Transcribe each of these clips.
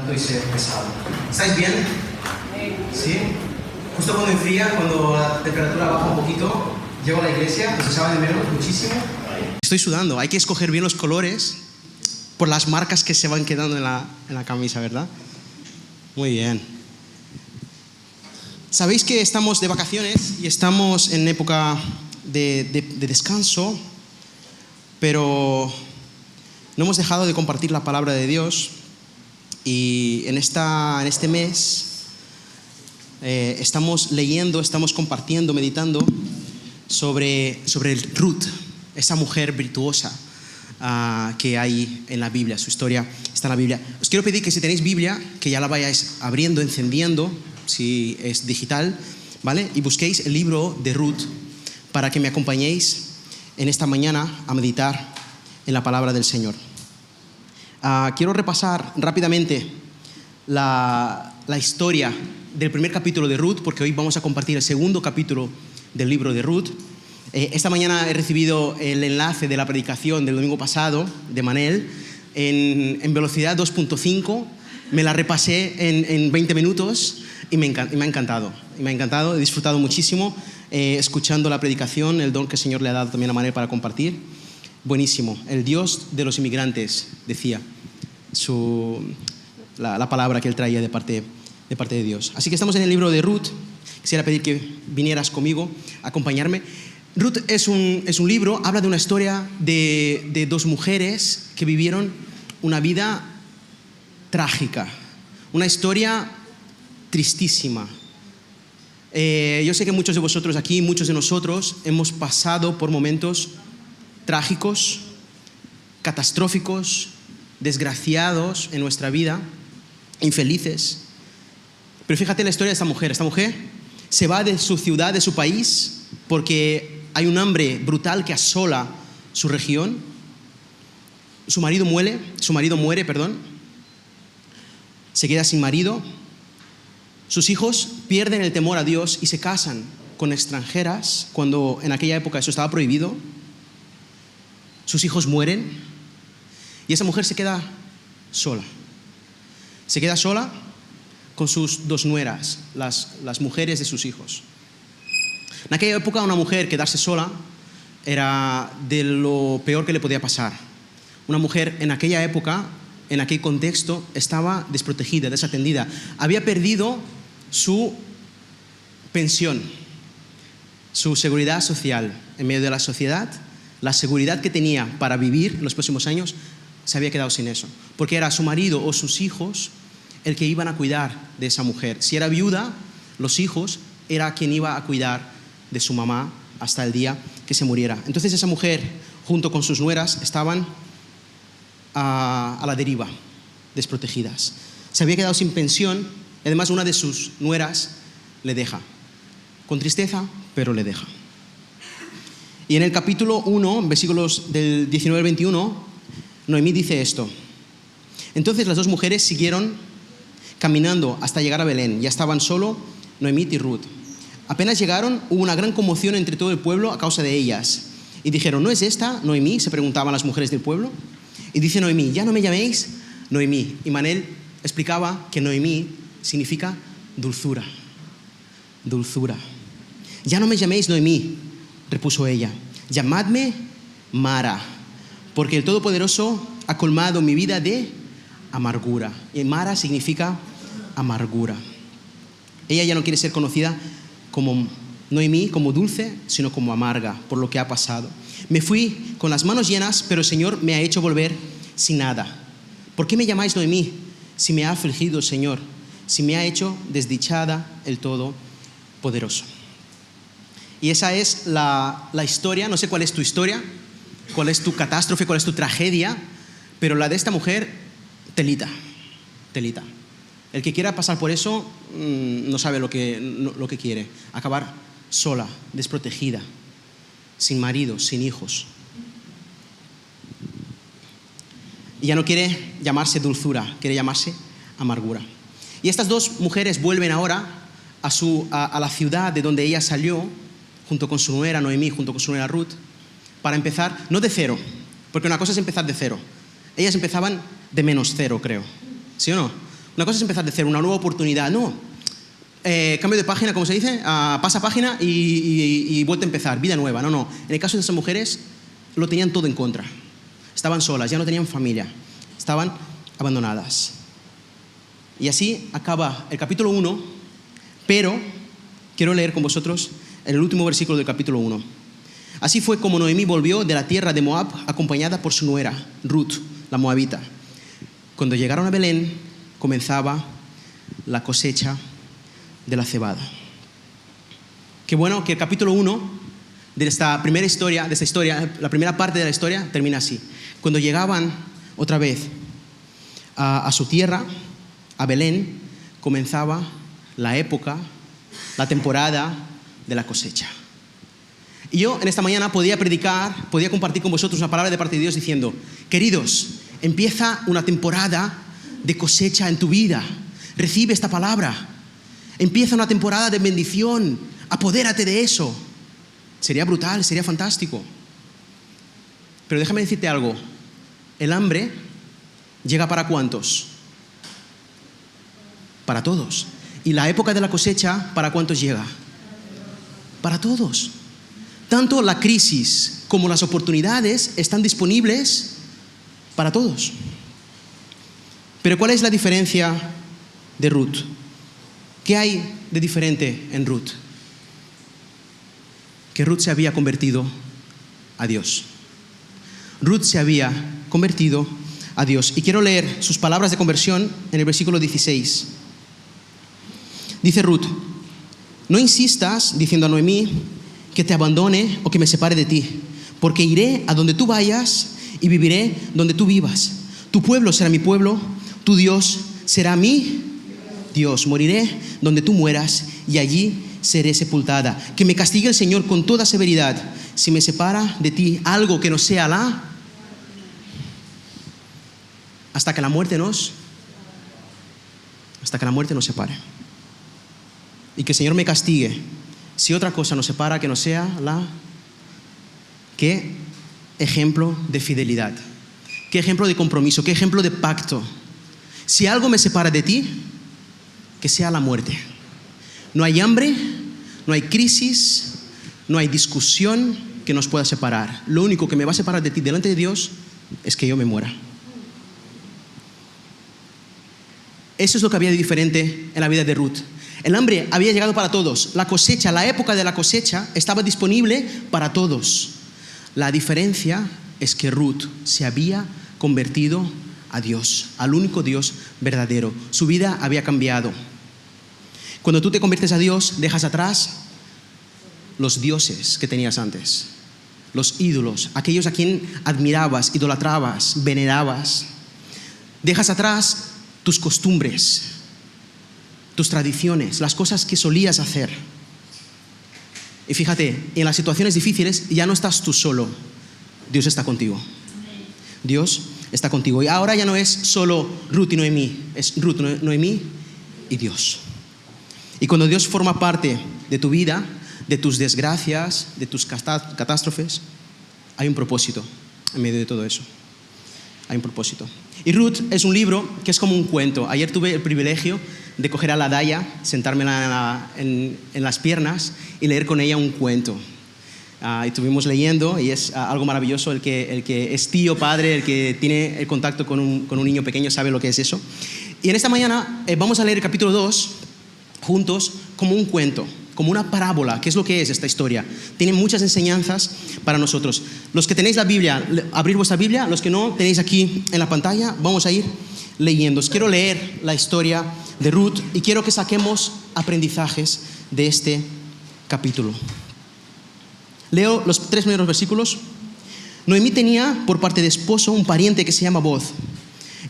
tanto y ser pesado. ¿Estáis bien? ¿Sí? Justo cuando enfría, cuando la temperatura baja un poquito, llego a la iglesia, pues se sabe de menos muchísimo. Estoy sudando, hay que escoger bien los colores por las marcas que se van quedando en la camisa, ¿verdad? Muy bien. Sabéis que estamos de vacaciones y estamos en época de descanso, pero no hemos dejado de compartir la palabra de Dios y en este mes estamos leyendo, estamos compartiendo, meditando sobre Ruth, esa mujer virtuosa que hay en la Biblia. Su historia está en la Biblia. Os quiero pedir que si tenéis Biblia, que ya la vayáis abriendo, encendiendo, si es digital, ¿vale? Y busquéis el libro de Ruth para que me acompañéis en esta mañana a meditar en la palabra del Señor. Quiero repasar rápidamente la historia del primer capítulo de Ruth, porque hoy vamos a compartir el segundo capítulo del libro de Ruth. Esta mañana he recibido el enlace de la predicación del domingo pasado de Manel en velocidad 2.5. Me la repasé en 20 minutos y me ha encantado. He disfrutado muchísimo escuchando la predicación, el don que el Señor le ha dado también a Manel para compartir. Buenísimo. El Dios de los inmigrantes, decía la palabra que él traía de parte de Dios. Así que estamos en el libro de Ruth. Quisiera pedir que vinieras conmigo a acompañarme. Ruth es un libro, habla de una historia de dos mujeres que vivieron una vida trágica, una historia tristísima. Yo sé que muchos de vosotros aquí, muchos de nosotros, hemos pasado por momentos trágicos, catastróficos, desgraciados en nuestra vida, infelices. Pero fíjate la historia de esta mujer. Esta mujer se va de su ciudad, de su país, porque hay un hambre brutal que asola su región. Su marido muere, se queda sin marido. Sus hijos pierden el temor a Dios y se casan con extranjeras, cuando en aquella época eso estaba prohibido. Sus hijos mueren y esa mujer se queda sola. Se queda sola con sus dos nueras, las mujeres de sus hijos. En aquella época una mujer quedarse sola era de lo peor que le podía pasar. Una mujer en aquella época, en aquel contexto, estaba desprotegida, desatendida. Había perdido su pensión, su seguridad social en medio de la sociedad. La seguridad que tenía para vivir en los próximos años se había quedado sin eso, porque era su marido o sus hijos el que iban a cuidar de esa mujer. Si era viuda, los hijos era quien iba a cuidar de su mamá hasta el día que se muriera. Entonces esa mujer, junto con sus nueras, estaban a la deriva, desprotegidas. Se había quedado sin pensión y además una de sus nueras le deja. Con tristeza, pero le deja. Y en el capítulo 1, versículos del 19 al 21, Noemí dice esto. Entonces las dos mujeres siguieron caminando hasta llegar a Belén. Ya estaban solo Noemí y Ruth. Apenas llegaron, hubo una gran conmoción entre todo el pueblo a causa de ellas. Y dijeron, ¿no es esta Noemí?, se preguntaban las mujeres del pueblo. Y dice Noemí, ya no me llaméis Noemí. Y Manel explicaba que Noemí significa dulzura. Dulzura. Ya no me llaméis Noemí, repuso ella. Llamadme Mara, porque el Todopoderoso ha colmado mi vida de amargura. Y Mara significa amargura. Ella ya no quiere ser conocida como Noemí, como dulce, sino como amarga por lo que ha pasado. Me fui con las manos llenas, pero el Señor me ha hecho volver sin nada. ¿Por qué me llamáis Noemí si me ha afligido el Señor? Si me ha hecho desdichada el Todopoderoso. Y esa es la historia. No sé cuál es tu historia, cuál es tu catástrofe, cuál es tu tragedia, pero la de esta mujer, telita. El que quiera pasar por eso no sabe lo que quiere. Acabar sola, desprotegida, sin marido, sin hijos. Y ya no quiere llamarse dulzura, quiere llamarse amargura. Y estas dos mujeres vuelven ahora a la ciudad de donde ella salió, junto con su nuera Noemí, junto con su nuera Ruth, para empezar, no de cero, porque una cosa es empezar de cero. Ellas empezaban de -0, creo. ¿Sí o no? Una cosa es empezar de cero, una nueva oportunidad. No, cambio de página, como se dice, pasa página y vuelta a empezar, vida nueva. No. En el caso de esas mujeres lo tenían todo en contra. Estaban solas, ya no tenían familia, estaban abandonadas. Y así acaba el capítulo 1, pero quiero leer con vosotros el último versículo del capítulo 1. Así fue como Noemí volvió de la tierra de Moab acompañada por su nuera, Ruth, la moabita. Cuando llegaron a Belén, comenzaba la cosecha de la cebada. Qué bueno que el capítulo 1 de esta primera historia, la primera parte de la historia, termina así. Cuando llegaban otra vez a su tierra, a Belén, comenzaba la época, la temporada de la cosecha. Y yo en esta mañana podía compartir con vosotros una palabra de parte de Dios diciendo: queridos, empieza una temporada de cosecha en tu vida. Recibe esta palabra. Empieza una temporada de bendición. Apodérate de eso. Sería brutal, sería fantástico. Pero déjame decirte algo. El hambre llega ¿para cuántos? Para todos. Y la época de la cosecha, ¿para cuántos llega? Para todos. Tanto la crisis como las oportunidades están disponibles para todos. Pero ¿cuál es la diferencia de Ruth? ¿Qué hay de diferente en Ruth? Que Ruth se había convertido a Dios. Ruth se había convertido a Dios. Y quiero leer sus palabras de conversión en el versículo 16. Dice Ruth: no insistas diciendo a Noemí que te abandone o que me separe de ti, porque iré a donde tú vayas y viviré donde tú vivas. Tu pueblo será mi pueblo, tu Dios será mi Dios. Moriré donde tú mueras y allí seré sepultada. Que me castigue el Señor con toda severidad si me separa de ti algo que no sea hasta que la muerte nos separe. Y que el Señor me castigue si otra cosa nos separa que no sea qué ejemplo de fidelidad, qué ejemplo de compromiso, qué ejemplo de pacto. Si algo me separa de ti, que sea la muerte. No hay hambre, no hay crisis, no hay discusión que nos pueda separar. Lo único que me va a separar de ti delante de Dios es que yo me muera. Eso es lo que había de diferente en la vida de Ruth. El hambre había llegado para todos. La cosecha, la época de la cosecha estaba disponible para todos. La diferencia es que Ruth se había convertido a Dios, al único Dios verdadero. Su vida había cambiado. Cuando tú te conviertes a Dios, dejas atrás los dioses que tenías antes, los ídolos, aquellos a quien admirabas, idolatrabas, venerabas. Dejas atrás tus costumbres, tus tradiciones, las cosas que solías hacer. Y fíjate, en las situaciones difíciles ya no estás tú solo, Dios está contigo. Dios está contigo. Y ahora ya no es solo Ruth y Noemí, es Ruth, Noemí y Dios. Y cuando Dios forma parte de tu vida, de tus desgracias, de tus catástrofes, hay un propósito en medio de todo eso. Hay un propósito. Y Ruth es un libro que es como un cuento. Ayer tuve el privilegio de coger a la Daya, sentármela en las piernas y leer con ella un cuento. Y estuvimos leyendo y es algo maravilloso. El que es tío, padre, el que tiene el contacto con un niño pequeño sabe lo que es eso. Y en esta mañana vamos a leer el capítulo 2 juntos como un cuento, como una parábola. ¿Qué es lo que es esta historia? Tiene muchas enseñanzas para nosotros. Los que tenéis la Biblia, abrir vuestra Biblia. Los que no, tenéis aquí en la pantalla. Vamos a ir leyendo. Os quiero leer la historia de Ruth y quiero que saquemos aprendizajes de este capítulo. Leo los 3 primeros versículos. Noemí tenía por parte de esposo un pariente que se llama Boz.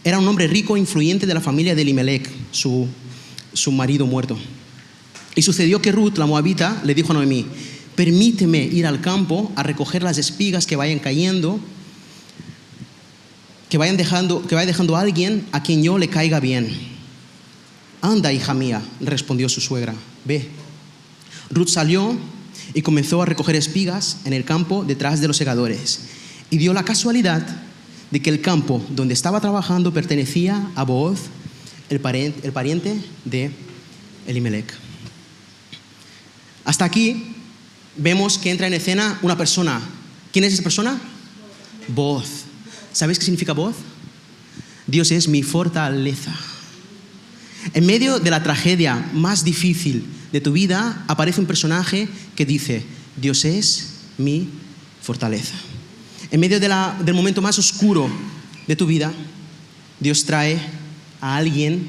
Era un hombre rico e influyente de la familia de Elimelech, su marido muerto. Y sucedió que Ruth, la moabita, le dijo a Noemí: permíteme ir al campo a recoger las espigas que vayan cayendo, que vaya dejando a alguien a quien yo le caiga bien. Anda, hija mía, respondió su suegra, ve. Ruth salió y comenzó a recoger espigas en el campo detrás de los segadores. Y dio la casualidad de que el campo donde estaba trabajando pertenecía a Booz, el pariente de Elimelech. Hasta aquí vemos que entra en escena una persona. ¿Quién es esa persona? Booz. ¿Sabéis qué significa Booz? Dios es mi fortaleza. En medio de la tragedia más difícil de tu vida aparece un personaje que dice: Dios es mi fortaleza. En medio del momento más oscuro de tu vida, Dios trae a alguien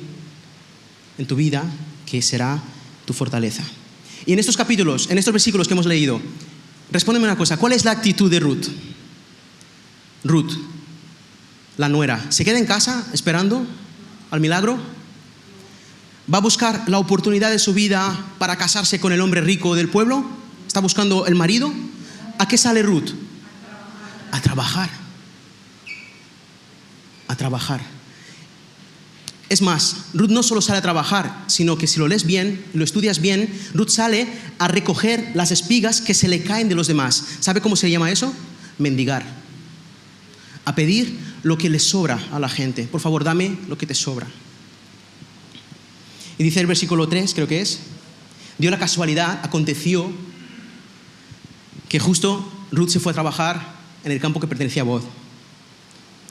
en tu vida que será tu fortaleza. Y en estos capítulos, en estos versículos que hemos leído, respóndeme una cosa: ¿cuál es la actitud de Ruth? Ruth, la nuera, ¿se queda en casa esperando al milagro? ¿Va a buscar la oportunidad de su vida para casarse con el hombre rico del pueblo? ¿Está buscando el marido? ¿A qué sale Ruth? A trabajar. A trabajar. Es más, Ruth no solo sale a trabajar, sino que si lo lees bien, lo estudias bien, Ruth sale a recoger las espigas que se le caen de los demás. ¿Sabe cómo se llama eso? Mendigar. A pedir lo que le sobra a la gente. Por favor, dame lo que te sobra. Y dice el versículo 3, creo que es: dio la casualidad, aconteció que justo Ruth se fue a trabajar en el campo que pertenecía a Booz.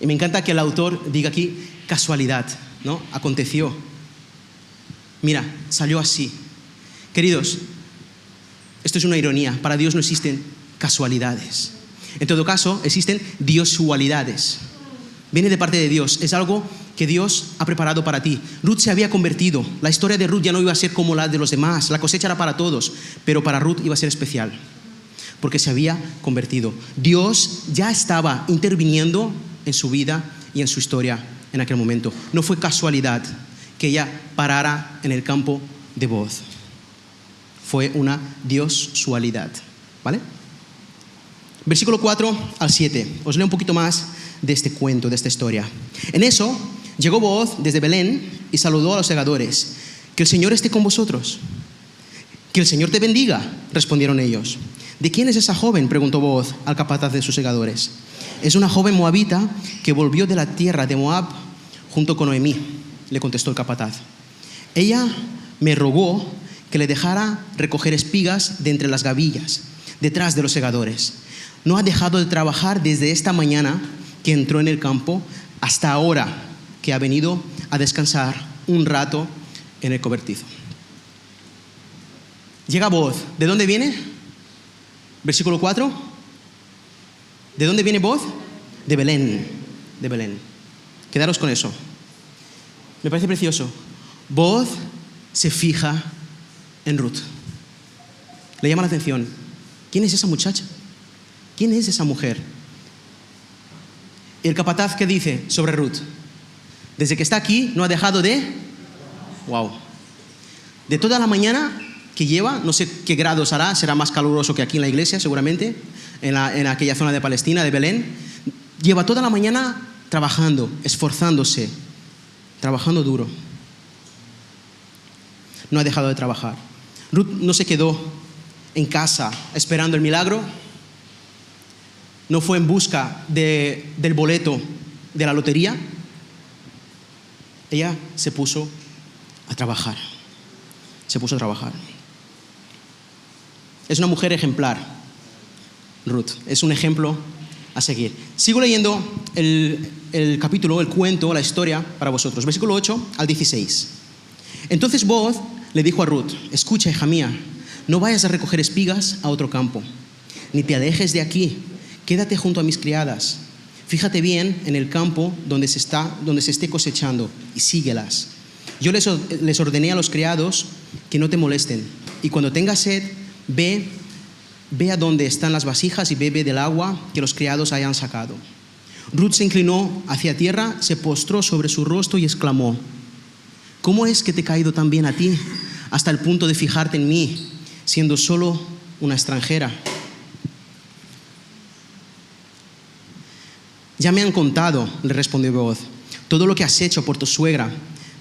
Y me encanta que el autor diga aquí casualidad, ¿no? Aconteció. Mira, salió así. Queridos, esto es una ironía. Para Dios no existen casualidades. En todo caso, existen diosualidades. Viene de parte de Dios. Es algo que Dios ha preparado para ti. Ruth se había convertido. La historia de Ruth ya no iba a ser como la de los demás. La cosecha era para todos, pero para Ruth iba a ser especial, porque se había convertido. Dios ya estaba interviniendo en su vida y en su historia en aquel momento. No fue casualidad que ella parara en el campo de Booz. Fue una diosualidad. ¿Vale? Versículo 4 al 7. Os leo un poquito más de este cuento, de esta historia. En eso llegó Booz desde Belén y saludó a los segadores. Que el Señor esté con vosotros. Que el Señor te bendiga, respondieron ellos. ¿De quién es esa joven?, preguntó Booz al capataz de sus segadores. Es una joven moabita que volvió de la tierra de Moab junto con Noemí, le contestó el capataz. Ella me rogó que le dejara recoger espigas de entre las gavillas, detrás de los segadores. No ha dejado de trabajar desde esta mañana que entró en el campo hasta ahora que ha venido a descansar un rato en el cobertizo. Llega Booz. ¿De dónde viene? Versículo 4. ¿De dónde viene Booz? De Belén. De Belén. Quedaros con eso. Me parece precioso. Booz se fija en Ruth. Le llama la atención. ¿Quién es esa muchacha? ¿Quién es esa mujer? Y el capataz, ¿qué dice sobre Ruth? Desde que está aquí no ha dejado de... ¡Wow! De toda la mañana que lleva, no sé qué grados hará, será más caluroso que aquí en la iglesia seguramente, en aquella zona de Palestina, de Belén. Lleva toda la mañana trabajando, esforzándose, trabajando duro. No ha dejado de trabajar. Ruth no se quedó en casa esperando el milagro. No fue en busca del boleto de la lotería. Ella se puso a trabajar. Se puso a trabajar. Es una mujer ejemplar, Ruth. Es un ejemplo a seguir. Sigo leyendo el capítulo, el cuento, la historia para vosotros. Versículo 8 al 16. Entonces Booz le dijo a Ruth: escucha, hija mía, no vayas a recoger espigas a otro campo, ni te alejes de aquí. Quédate junto a mis criadas. Fíjate bien en el campo donde se esté cosechando y síguelas. Yo les ordené a los criados que no te molesten. Y cuando tengas sed, ve a donde están las vasijas y bebe del agua que los criados hayan sacado. Ruth se inclinó hacia tierra, se postró sobre su rostro y exclamó: ¿cómo es que te he caído tan bien a ti, hasta el punto de fijarte en mí, siendo solo una extranjera? Ya me han contado, le respondió Booz, todo lo que has hecho por tu suegra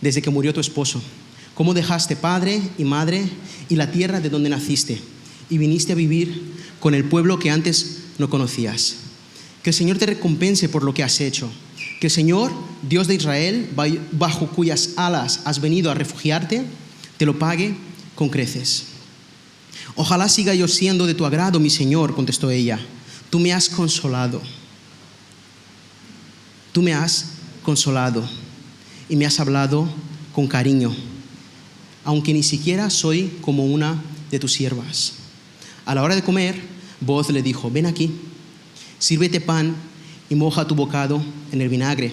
desde que murió tu esposo, cómo dejaste padre y madre y la tierra de donde naciste y viniste a vivir con el pueblo que antes no conocías. Que el Señor te recompense por lo que has hecho, Que el Señor, Dios de Israel, bajo cuyas alas has venido a refugiarte, te lo pague con creces. Ojalá siga yo siendo de tu agrado, mi Señor, contestó ella. Tú me has consolado. Tú me has consolado y me has hablado con cariño, aunque ni siquiera soy como una de tus siervas. A la hora de comer, Booz le dijo, ven aquí, sírvete pan y moja tu bocado en el vinagre.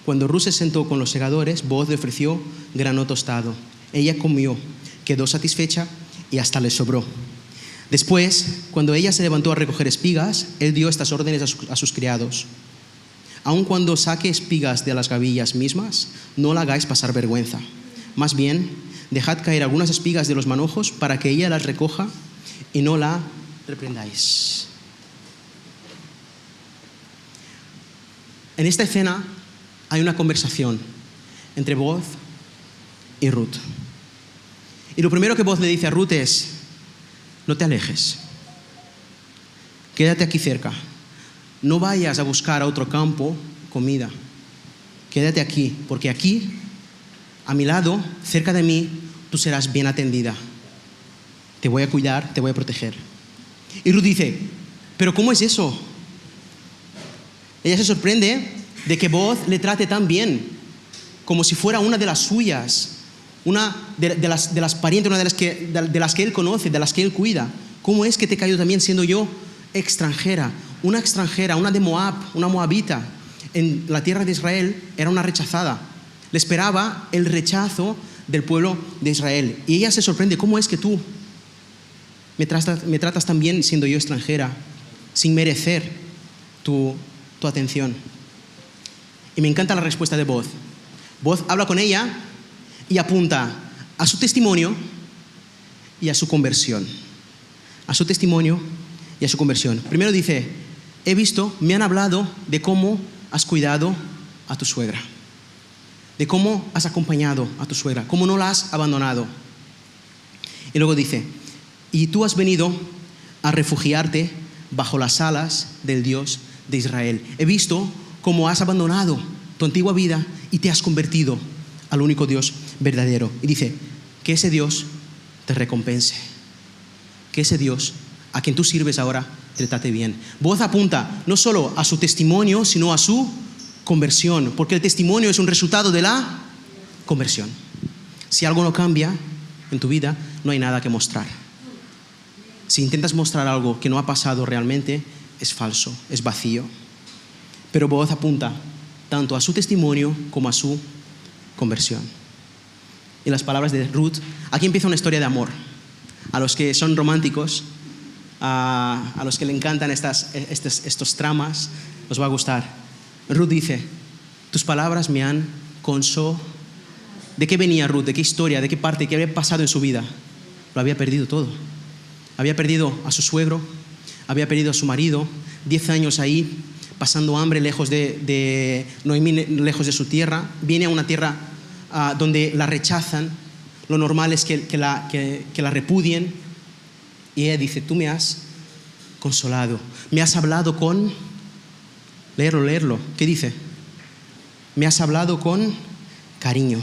Cuando Ruth se sentó con los segadores, Booz le ofreció grano tostado. Ella comió, quedó satisfecha y hasta le sobró. Después, cuando ella se levantó a recoger espigas, él dio estas órdenes a sus criados. Aun cuando saque espigas de las gavillas mismas, no la hagáis pasar vergüenza. Más bien, dejad caer algunas espigas de los manojos para que ella las recoja y no la reprendáis. En esta escena hay una conversación entre Booz y Ruth. Y lo primero que Booz le dice a Ruth es, no te alejes, quédate aquí cerca, no vayas a buscar a otro campo comida, quédate aquí, porque aquí, a mi lado, cerca de mí, tú serás bien atendida, te voy a cuidar, te voy a proteger. Y Ruth dice, ¿pero cómo es eso? Ella se sorprende de que Booz le trate tan bien, como si fuera una de las suyas, una de las parientes, una de las que él conoce, de las que él cuida. ¿Cómo es que te he caído también siendo yo extranjera, una de Moab, una moabita? En la tierra de Israel era una rechazada. Le esperaba el rechazo del pueblo de Israel. Y ella se sorprende, ¿cómo es que tú me tratas tan bien siendo yo extranjera, sin merecer tu atención? Y me encanta la respuesta de Booz. Booz habla con ella y apunta a su testimonio y a su conversión. A su testimonio y a su conversión. Primero dice, he visto, me han hablado de cómo has cuidado a tu suegra, de cómo has acompañado a tu suegra, cómo no la has abandonado. Y luego dice, y tú has venido a refugiarte bajo las alas del Dios de Israel. He visto cómo has abandonado tu antigua vida y te has convertido al único Dios verdadero. Y dice, que ese Dios te recompense, que ese Dios a quien tú sirves ahora te trate bien. Booz apunta no solo a su testimonio, sino a su conversión, porque el testimonio es un resultado de la conversión. Si algo no cambia en tu vida, no hay nada que mostrar. Si intentas mostrar algo que no ha pasado realmente, es falso, es vacío. Pero Booz apunta tanto a su testimonio como a su conversión. Y las palabras de Ruth, aquí empieza una historia de amor. A los que son románticos, a los que le encantan estos tramas, os va a gustar. Ruth dice, tus palabras me han consolado. ¿De qué venía Ruth? ¿De qué historia? ¿De qué parte? ¿Qué había pasado en su vida? Lo había perdido todo. Había perdido a su suegro, había perdido a su marido, 10 años ahí, pasando hambre lejos de Noemí, lejos de su tierra. Viene a una tierra donde la rechazan. Lo normal es que la repudien. Y ella dice, tú me has consolado, me has hablado con... Leerlo. ¿Qué dice? Me has hablado con cariño.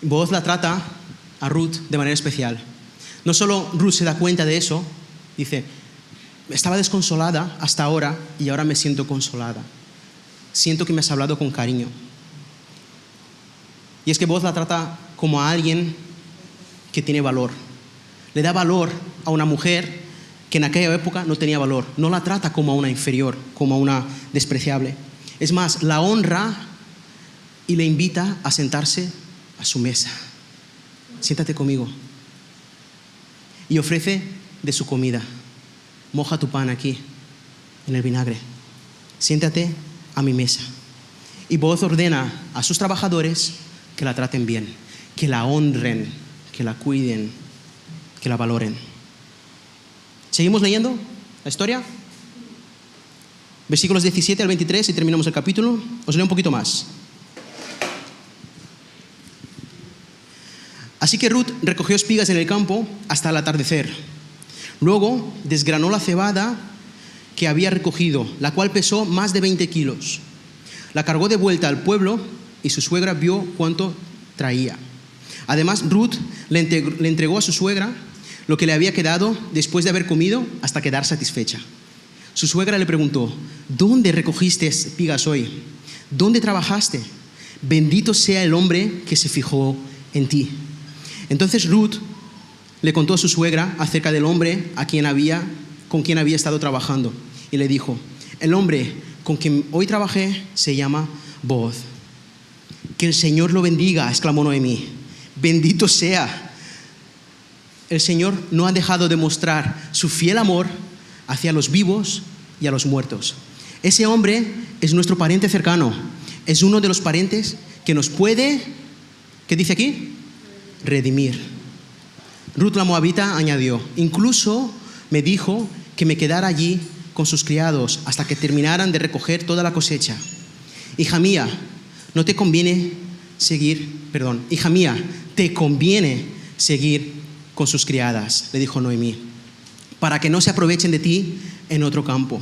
Booz la trata a Ruth de manera especial. No solo Ruth se da cuenta de eso, dice, estaba desconsolada hasta ahora y ahora me siento consolada. Siento que me has hablado con cariño. Y es que Booz la trata como a alguien que tiene valor. Le da valor a una mujer que en aquella época no tenía valor. No la trata como a una inferior, como a una despreciable. Es más, la honra y le invita a sentarse a su mesa. Siéntate conmigo. Y ofrece de su comida. Moja tu pan aquí, en el vinagre. Siéntate a mi mesa. Y Booz ordena a sus trabajadores que la traten bien, que la honren, que la cuiden, que la valoren. ¿Seguimos leyendo la historia? Versículos 17 al 23 y terminamos el capítulo. Os leo un poquito más. Así que Ruth recogió espigas en el campo hasta el atardecer. Luego desgranó la cebada que había recogido, la cual pesó más de 20 kilos. La cargó de vuelta al pueblo y su suegra vio cuánto traía. Además, Ruth le entregó a su suegra lo que le había quedado después de haber comido hasta quedar satisfecha. Su suegra le preguntó: ¿dónde recogiste espigas hoy? ¿Dónde trabajaste? Bendito sea el hombre que se fijó en ti. Entonces Ruth le contó a su suegra acerca del hombre con quien había estado trabajando, y le dijo: el hombre con quien hoy trabajé se llama Booz. Que el Señor lo bendiga, exclamó Noemí. Bendito sea. El Señor no ha dejado de mostrar su fiel amor hacia los vivos y a los muertos. Ese hombre es nuestro pariente cercano. Es uno de los parientes que nos puede, ¿qué dice aquí? Redimir. Ruth la moabita añadió: incluso me dijo que me quedara allí con sus criados hasta que terminaran de recoger toda la cosecha. Hija mía, te conviene seguir con sus criadas, le dijo Noemí, para que no se aprovechen de ti en otro campo.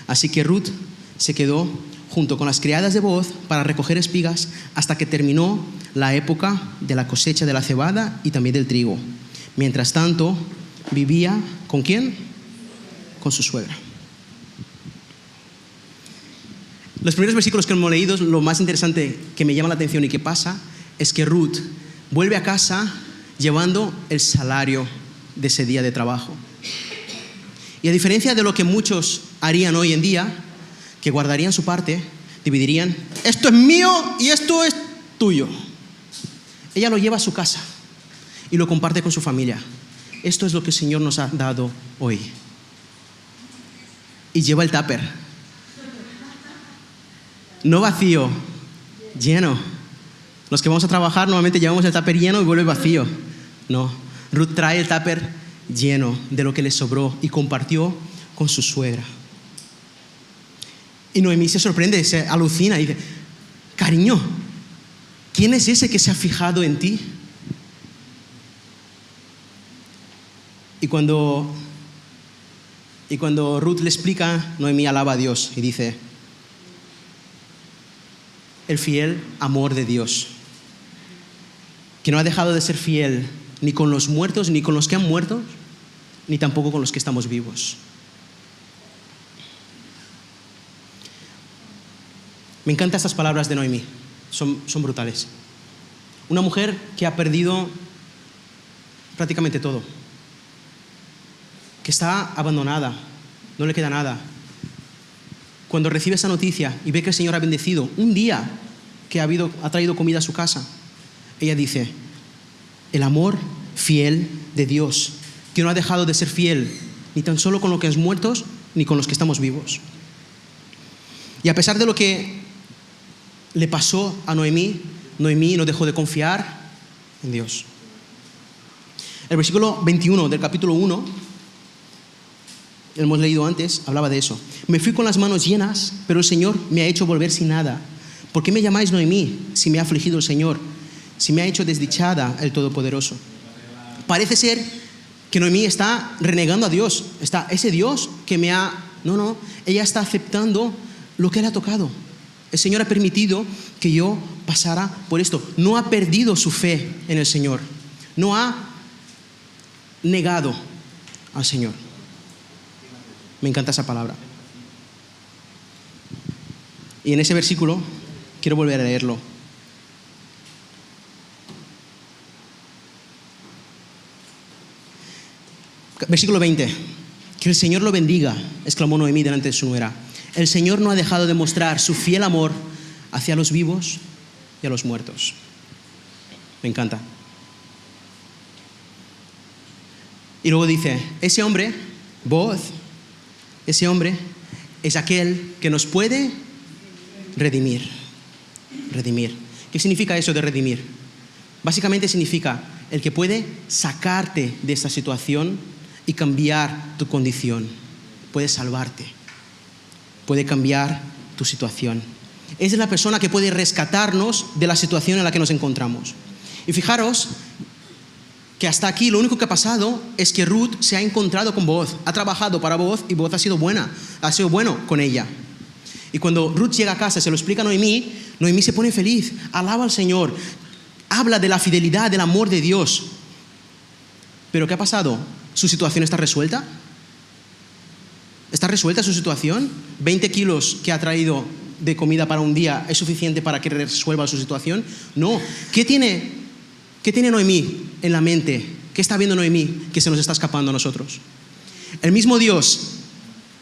Así que Ruth se quedó junto con las criadas de Booz para recoger espigas hasta que terminó la época de la cosecha de la cebada y también del trigo. Mientras tanto, vivía ¿con quién? Con su suegra. Los primeros versículos que hemos leído, lo más interesante que me llama la atención y que pasa es que Ruth vuelve a casa llevando el salario de ese día de trabajo. Y a diferencia de lo que muchos harían hoy en día, que guardarían su parte, dividirían: esto es mío y esto es tuyo. Ella lo lleva a su casa y lo comparte con su familia. Esto es lo que el Señor nos ha dado hoy. Y lleva el tupper. No vacío, lleno. Los que vamos a trabajar normalmente llevamos el tupper lleno y vuelve vacío. No, Ruth trae el tupper lleno de lo que le sobró y compartió con su suegra. Y Noemí se sorprende, se alucina y dice: cariño, ¿quién es ese que se ha fijado en ti? Y cuando Ruth le explica, Noemí alaba a Dios y dice: el fiel amor de Dios, que no ha dejado de ser fiel ni con los muertos, ni con los que han muerto, ni tampoco con los que estamos vivos. Me encantan estas palabras de Noemí, son brutales. Una mujer que ha perdido prácticamente todo, que está abandonada, no le queda nada. Cuando recibe esa noticia y ve que el Señor ha bendecido un día que ha traído comida a su casa, ella dice: el amor fiel de Dios, que no ha dejado de ser fiel ni tan solo con los que están muertos ni con los que estamos vivos. Y a pesar de lo que le pasó a Noemí, Noemí no dejó de confiar en Dios. El versículo 21 del capítulo 1, hemos leído antes, hablaba de eso. Me fui con las manos llenas, pero el Señor me ha hecho volver sin nada. ¿Por qué me llamáis Noemí si me ha afligido el Señor? Si me ha hecho desdichada el Todopoderoso. Parece ser que Noemí está renegando a Dios. Ese Dios que me ha... No, ella está aceptando lo que le ha tocado. El Señor ha permitido que yo pasara por esto. No ha perdido su fe en el Señor. No ha negado al Señor. Me encanta esa palabra. Y en ese versículo quiero volver a leerlo. Versículo 20. Que el Señor lo bendiga, exclamó Noemí delante de su nuera. El Señor no ha dejado de mostrar su fiel amor hacia los vivos y a los muertos. Me encanta. Y luego dice: ese hombre, Booz, ese hombre es aquel que nos puede redimir. Redimir. ¿Qué significa eso de redimir? Básicamente significa el que puede sacarte de esta situación y cambiar tu condición. Puede salvarte. Puede cambiar tu situación. Es la persona que puede rescatarnos de la situación en la que nos encontramos. Y fijaros que hasta aquí lo único que ha pasado es que Ruth se ha encontrado con Booz, ha trabajado para Booz y Booz ha sido bueno con ella. Y cuando Ruth llega a casa, se lo explica a Noemí, Noemí se pone feliz, alaba al Señor, habla de la fidelidad, del amor de Dios. ¿Pero qué ha pasado? ¿Su situación está resuelta? ¿Está resuelta su situación? ¿20 kilos que ha traído de comida para un día es suficiente para que resuelva su situación? No. ¿Qué tiene Noemí en la mente? ¿Qué está viendo Noemí que se nos está escapando a nosotros? El mismo Dios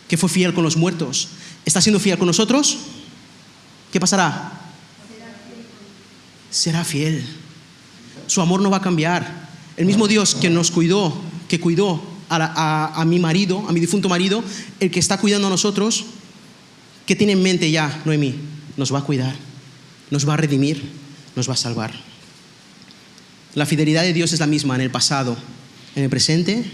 que fue fiel con los muertos, ¿está siendo fiel con nosotros? ¿Qué pasará? Será fiel. Su amor no va a cambiar. El mismo Dios que nos cuidó, que cuidó a mi marido, a mi difunto marido, el que está cuidando a nosotros, ¿qué tiene en mente ya Noemí? Nos va a cuidar, nos va a redimir, nos va a salvar. La fidelidad de Dios es la misma en el pasado, en el presente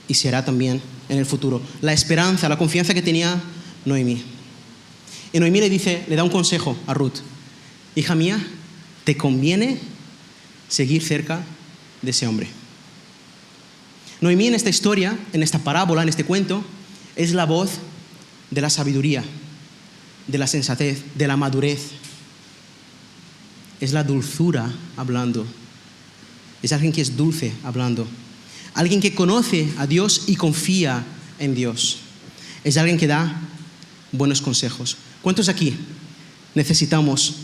y será también en el futuro. La esperanza, la confianza que tenía Noemí. Y Noemí le da un consejo a Ruth. Hija mía, te conviene seguir cerca de ese hombre. Noemí en esta historia, en esta parábola, en este cuento, es la voz de la sabiduría, de la sensatez, de la madurez. Es la dulzura hablando. Es alguien que es dulce hablando. Alguien que conoce a Dios y confía en Dios. Es alguien que da buenos consejos. ¿Cuántos aquí necesitamos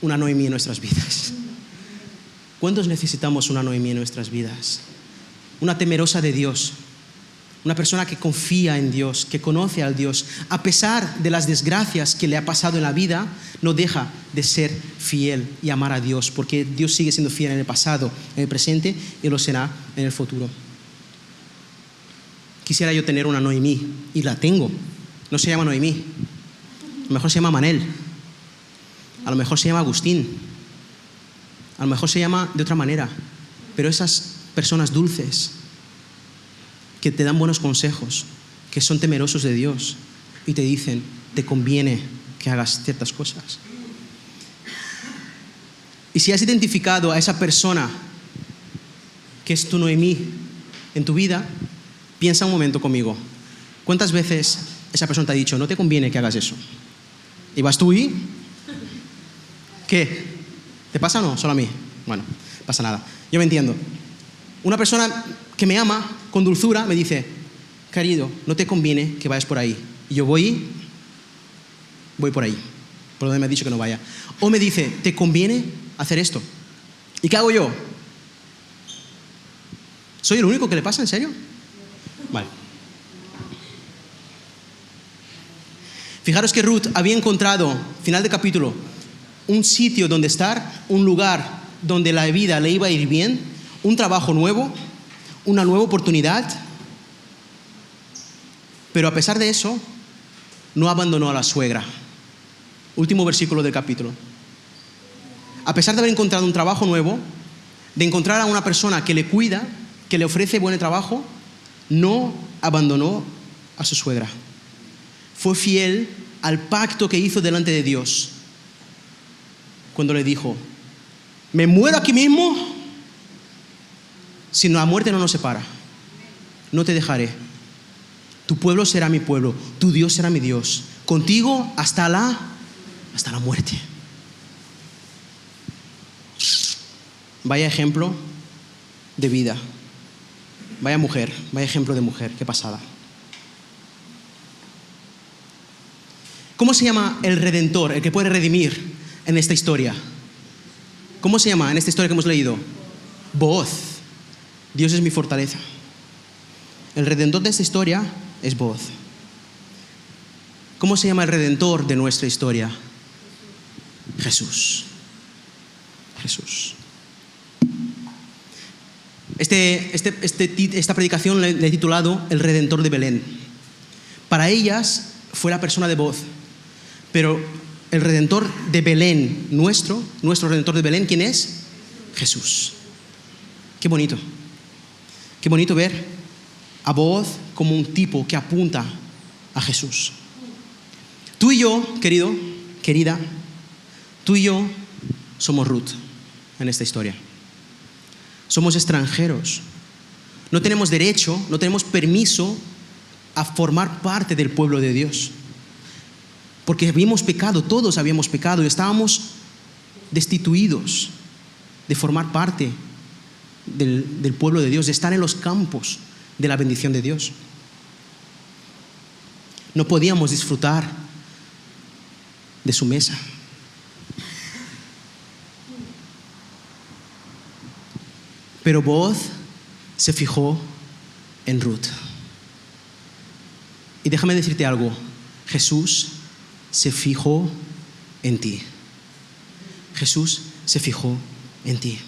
una Noemí en nuestras vidas? ¿Cuántos necesitamos una Noemí en nuestras vidas? Una temerosa de Dios, una persona que confía en Dios, que conoce al Dios. A pesar de las desgracias que le ha pasado en la vida, no deja de ser fiel y amar a Dios, porque Dios sigue siendo fiel en el pasado, en el presente y lo será en el futuro. Quisiera yo tener una Noemí, y la tengo. No se llama Noemí, a lo mejor se llama Manel, a lo mejor se llama Agustín, a lo mejor se llama de otra manera, pero esas personas dulces que te dan buenos consejos, que son temerosos de Dios y te dicen, te conviene que hagas ciertas cosas. Y si has identificado a esa persona que es tu Noemí en tu vida, piensa un momento conmigo. ¿Cuántas veces esa persona te ha dicho, no te conviene que hagas eso? Y vas tú y... ¿qué? ¿Te pasa o no? Solo a mí. Bueno, no pasa nada. Yo me entiendo. Una persona que me ama con dulzura me dice, querido, no te conviene que vayas por ahí. Y yo voy por ahí, por donde me ha dicho que no vaya. O me dice, ¿te conviene hacer esto? ¿Y qué hago yo? ¿Soy el único que le pasa? ¿En serio? Vale. Fijaros que Ruth había encontrado, final de capítulo, un sitio donde estar, un lugar donde la vida le iba a ir bien, un trabajo nuevo, una nueva oportunidad, pero a pesar de eso, no abandonó a la suegra. Último versículo del capítulo. A pesar de haber encontrado un trabajo nuevo, de encontrar a una persona que le cuida, que le ofrece buen trabajo, no abandonó a su suegra. Fue fiel al pacto que hizo delante de Dios. Cuando le dijo, me muero aquí mismo, si la muerte no nos separa, no te dejaré. Tu pueblo será mi pueblo, tu Dios será mi Dios. Contigo hasta la muerte. Vaya ejemplo de vida. Vaya mujer, vaya ejemplo de mujer. Qué pasada. ¿Cómo se llama el Redentor, el que puede redimir en esta historia? ¿Cómo se llama en esta historia que hemos leído? Booz. Dios es mi fortaleza. El Redentor de esta historia es Booz. ¿Cómo se llama el Redentor de nuestra historia? Jesús. Jesús. Esta predicación le he titulado El Redentor de Belén. Para ellas fue la persona de Booz, pero el Redentor de Belén, nuestro Redentor de Belén, ¿quién es? Jesús. Qué bonito. Qué bonito ver a Booz como un tipo que apunta a Jesús. Tú y yo, querido, querida, tú y yo somos Ruth en esta historia. Somos extranjeros. No tenemos derecho, no tenemos permiso a formar parte del pueblo de Dios. Porque habíamos pecado, todos habíamos pecado y estábamos destituidos de formar parte del pueblo de Dios, de estar en los campos de la bendición de Dios. No podíamos disfrutar de su mesa. Pero Booz se fijó en Ruth. Y déjame decirte algo, Jesús se fijó en ti. Jesús se fijó en ti.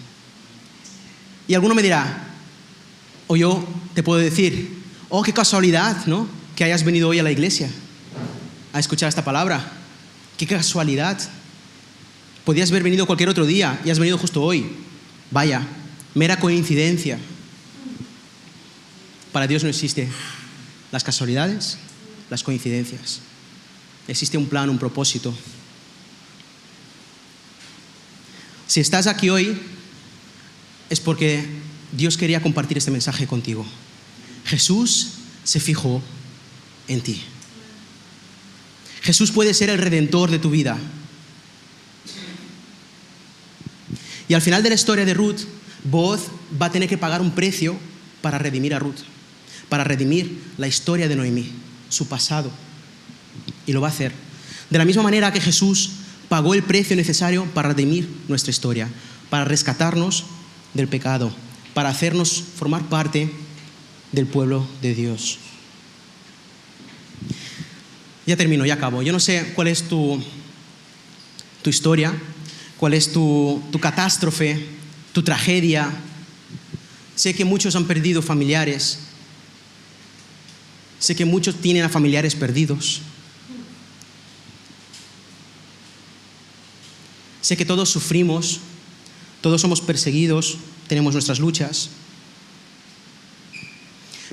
Y alguno me dirá, o yo te puedo decir, oh, qué casualidad, ¿no?, que hayas venido hoy a la iglesia a escuchar esta palabra. Qué casualidad. Podías haber venido cualquier otro día y has venido justo hoy. Vaya, mera coincidencia. Para Dios no existe las casualidades, las coincidencias. Existe un plan, un propósito. Si estás aquí hoy, es porque Dios quería compartir este mensaje contigo. Jesús se fijó en ti. Jesús puede ser el redentor de tu vida. Y al final de la historia de Ruth, Booz va a tener que pagar un precio para redimir a Ruth, para redimir la historia de Noemí, su pasado. Y lo va a hacer. De la misma manera que Jesús pagó el precio necesario para redimir nuestra historia, para rescatarnos del pecado, para hacernos formar parte del pueblo de Dios. Ya termino, ya acabo. Yo no sé cuál es tu historia, cuál es tu catástrofe, tu tragedia. Sé que muchos han perdido familiares. Sé que muchos tienen a familiares perdidos. Sé que todos sufrimos, todos somos perseguidos, tenemos nuestras luchas.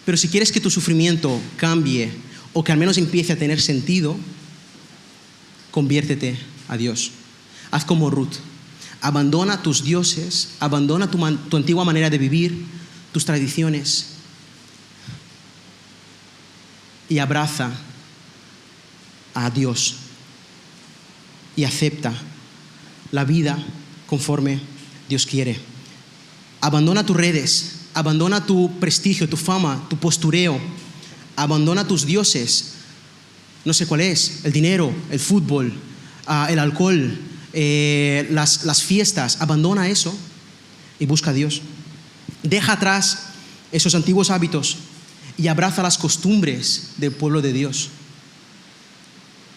Pero si quieres que tu sufrimiento cambie o que al menos empiece a tener sentido, conviértete a Dios. Haz como Ruth. Abandona tus dioses, abandona tu antigua manera de vivir, tus tradiciones y abraza a Dios y acepta la vida conforme Dios quiere. Abandona tus redes, abandona tu prestigio, tu fama, tu postureo, abandona tus dioses, no sé cuál es, el dinero, el fútbol, el alcohol, las fiestas. Abandona eso y busca a Dios. Deja atrás esos antiguos hábitos y abraza las costumbres del pueblo de Dios.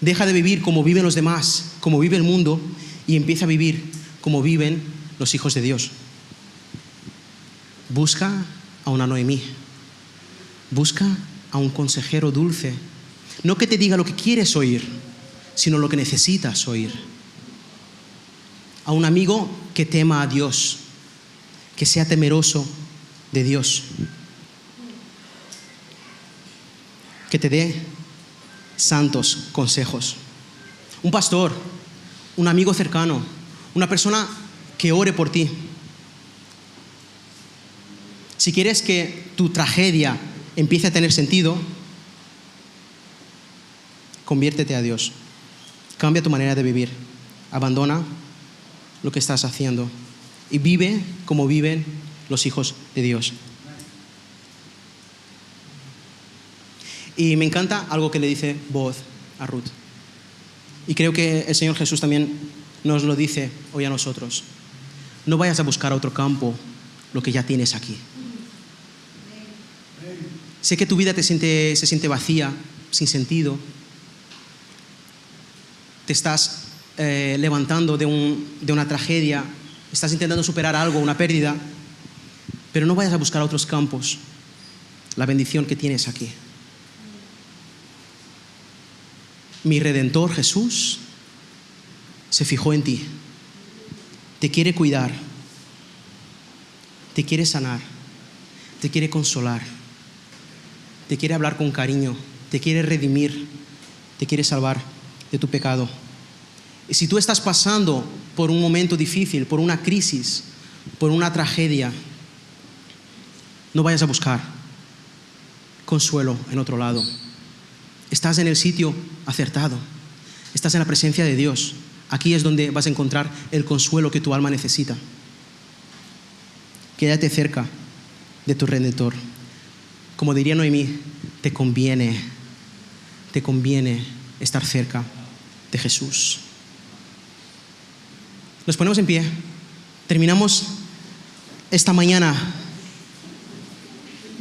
Deja de vivir como viven los demás, como vive el mundo, y empieza a vivir como viven los hijos de Dios. Busca a una Noemí. Busca a un consejero dulce. No que te diga lo que quieres oír, sino lo que necesitas oír. A un amigo que tema a Dios, que sea temeroso de Dios, que te dé santos consejos. Un pastor, un amigo cercano, una persona que ore por ti. Si quieres que tu tragedia empiece a tener sentido, conviértete a Dios. Cambia tu manera de vivir. Abandona lo que estás haciendo y vive como viven los hijos de Dios. Y me encanta algo que le dice Booz a Ruth. Y creo que el Señor Jesús también nos lo dice hoy a nosotros. No vayas a buscar a otro campo lo que ya tienes aquí. Sé que tu vida se siente vacía, sin sentido. Te estás levantando de una tragedia, estás intentando superar algo, una pérdida, pero no vayas a buscar a otros campos la bendición que tienes aquí. Mi Redentor Jesús se fijó en ti, te quiere cuidar, te quiere sanar, te quiere consolar, te quiere hablar con cariño, te quiere redimir, te quiere salvar de tu pecado. Y si tú estás pasando por un momento difícil, por una crisis, por una tragedia, No vayas a buscar consuelo en otro lado. Estás en el sitio acertado. Estás en la presencia de Dios. Aquí es donde vas a encontrar el consuelo que tu alma necesita. Quédate cerca de tu Redentor. Como diría Noemí, te conviene estar cerca de Jesús. Nos ponemos en pie. Terminamos esta mañana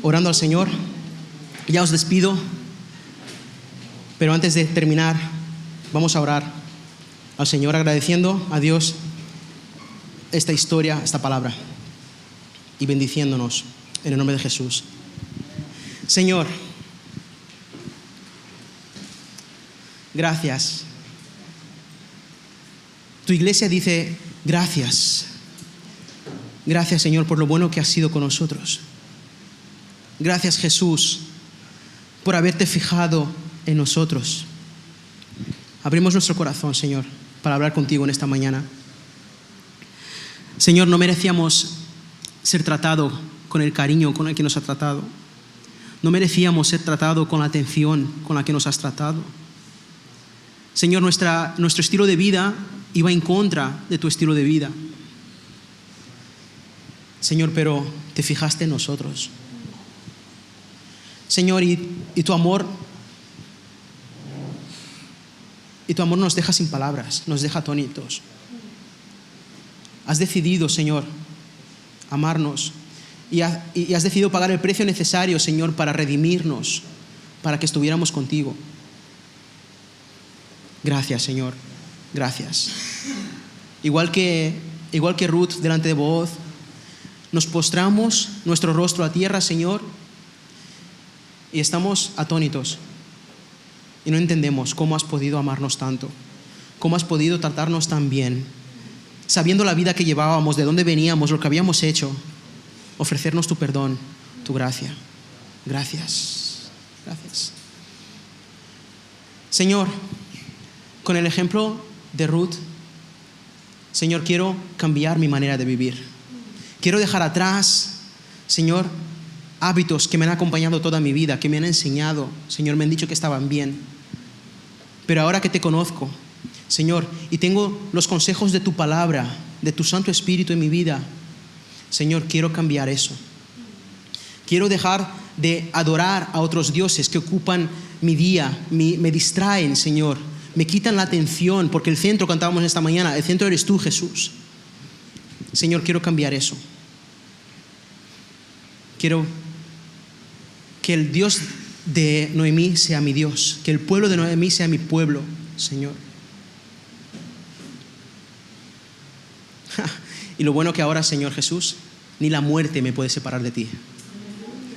orando al Señor. Ya os despido, pero antes de terminar, vamos a orar al Señor agradeciendo a Dios esta historia, esta palabra, y bendiciéndonos en el nombre de Jesús. Señor, gracias. Tu iglesia dice gracias. Gracias, Señor, por lo bueno que has sido con nosotros. Gracias, Jesús, por haberte fijado en nosotros. Abrimos nuestro corazón, Señor, para hablar contigo en esta mañana. Señor, no merecíamos ser tratado con el cariño con el que nos has tratado. No merecíamos ser tratado con la atención con la que nos has tratado. Señor, nuestro estilo de vida iba en contra de tu estilo de vida. Señor, pero te fijaste en nosotros. Señor, y tu amor nos deja sin palabras, nos deja atónitos. Has decidido, Señor, amarnos y has decidido pagar el precio necesario, Señor, para redimirnos, para que estuviéramos contigo. Gracias, Señor, gracias. Igual que Ruth delante de Booz, nos postramos nuestro rostro a tierra, Señor, y estamos atónitos y no entendemos cómo has podido amarnos tanto, cómo has podido tratarnos tan bien, sabiendo la vida que llevábamos, de dónde veníamos, lo que habíamos hecho, ofrecernos tu perdón, tu gracia. Gracias, gracias. Señor, con el ejemplo de Ruth, Señor, quiero cambiar mi manera de vivir. Quiero dejar atrás, Señor, hábitos que me han acompañado toda mi vida, que me han enseñado, Señor, me han dicho que estaban bien. Pero ahora que te conozco, Señor, y tengo los consejos de tu palabra, de tu Santo Espíritu en mi vida, Señor, quiero cambiar eso. Quiero dejar de adorar a otros dioses que ocupan mi día, me distraen, Señor, me quitan la atención, porque el centro, cantábamos esta mañana, el centro eres tú, Jesús. Señor, quiero cambiar eso. Quiero que el Dios de Noemí sea mi Dios, que el pueblo de Noemí sea mi pueblo, Señor. Y lo bueno que ahora, Señor Jesús, ni la muerte me puede separar de ti.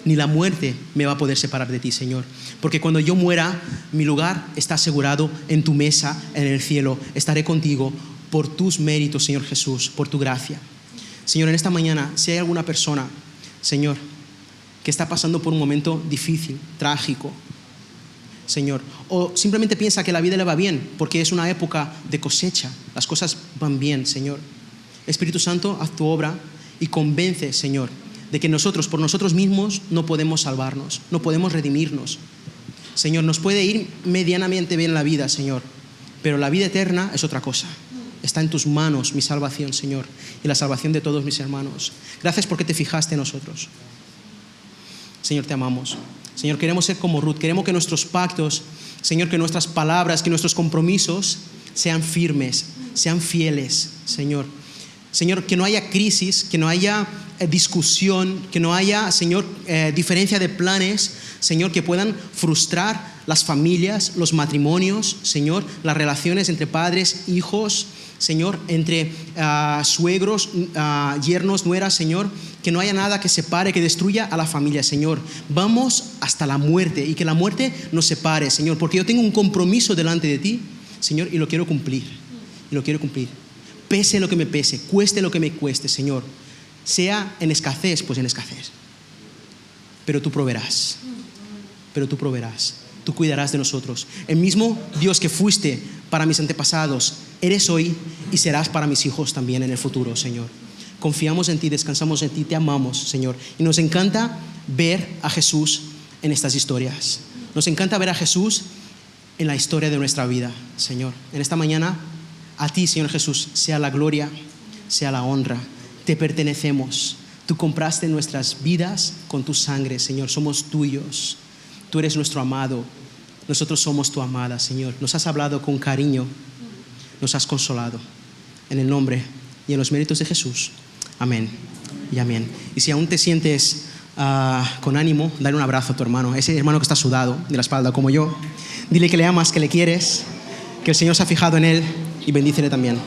Ni la muerte me va a poder separar de ti, Señor. Porque cuando yo muera, mi lugar está asegurado en tu mesa, en el cielo. Estaré contigo por tus méritos, Señor Jesús, por tu gracia. Señor, en esta mañana, si hay alguna persona, Señor, que está pasando por un momento difícil, trágico, Señor, o simplemente piensa que la vida le va bien porque es una época de cosecha, las cosas van bien, Señor. Espíritu Santo, haz tu obra y convence, Señor, de que nosotros, por nosotros mismos, no podemos salvarnos, no podemos redimirnos. Señor, nos puede ir medianamente bien la vida, Señor, pero la vida eterna es otra cosa. Está en tus manos mi salvación, Señor, y la salvación de todos mis hermanos. Gracias porque te fijaste en nosotros. Señor, te amamos. Señor, queremos ser como Ruth. Queremos que nuestros pactos, Señor, que nuestras palabras, que nuestros compromisos sean firmes, sean fieles, Señor. Señor, que no haya crisis, que no haya discusión, que no haya, Señor, diferencia de planes, Señor, que puedan frustrar las familias, los matrimonios, Señor, las relaciones entre padres, hijos, Señor, entre suegros, yernos, nueras, Señor, que no haya nada que separe, que destruya a la familia, Señor. Vamos hasta la muerte y que la muerte nos separe, Señor, porque yo tengo un compromiso delante de ti, Señor, y lo quiero cumplir, Pese lo que me pese, cueste lo que me cueste, Señor. Sea en escasez, pues en escasez. Pero tú proveerás, tú cuidarás de nosotros. El mismo Dios que fuiste para mis antepasados, eres hoy y serás para mis hijos también en el futuro, Señor. Confiamos en ti, descansamos en ti, te amamos, Señor. Y nos encanta ver a Jesús en estas historias. Nos encanta ver a Jesús en la historia de nuestra vida, Señor. En esta mañana, a ti, Señor Jesús, sea la gloria, sea la honra. Te pertenecemos. Tú compraste nuestras vidas con tu sangre, Señor. Somos tuyos. Tú eres nuestro amado. Nosotros somos tu amada, Señor. Nos has hablado con cariño. Nos has consolado. En el nombre y en los méritos de Jesús. Amén y amén. Y si aún te sientes con ánimo, dale un abrazo a tu hermano. Ese hermano que está sudado de la espalda como yo. Dile que le amas, que le quieres, que el Señor se ha fijado en él y bendícele también.